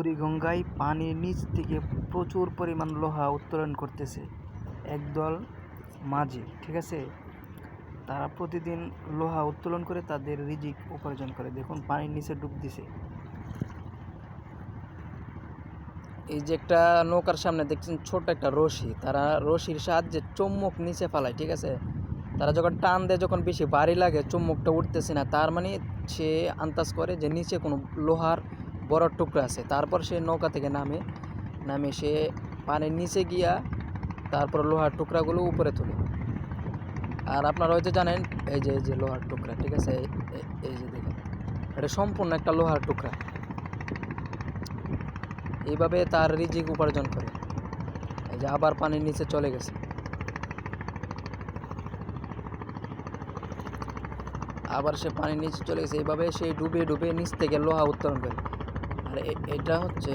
বুড়িগঙ্গায় পানির নিচ থেকে প্রচুর পরিমাণ লোহা উত্তোলন করতেছে একদল মাঝি, ঠিক আছে। তারা প্রতিদিন লোহা উত্তোলন করে তাদের রিজিক উপার্জন করে। দেখুন পানির নিচে ডুব দিছে। এই যে একটা নৌকার সামনে দেখছেন ছোট একটা রশি, তারা রশির সাহায্যে চুম্বক নিচে ফালায়, ঠিক আছে। তারা যখন টান দেয়, যখন বেশি ভারী লাগে, চুম্বকটা উঠতেছে না, তার মানে সে আন্দাজ করে যে নিচে কোনো লোহার বড় টুকরা আছে। তারপর সে নৌকা থেকে নামে সে পানির নিচে গিয়া তারপর লোহার টুকরাগুলো উপরে তোলে। আর আপনারা হয়তো জানেন এই যে লোহার টুকরা, ঠিক আছে, এই যে দেখেন এটা সম্পূর্ণ একটা লোহার টুকরা। এইভাবে তার রিজিক উপার্জন করে। এই যে আবার পানির নিচে চলে গেছে, আবার সে পানির নিচে চলে গেছে। এইভাবে সে ডুবে ডুবে নিচ থেকে লোহা উত্তোলন করে। আর এটা হচ্ছে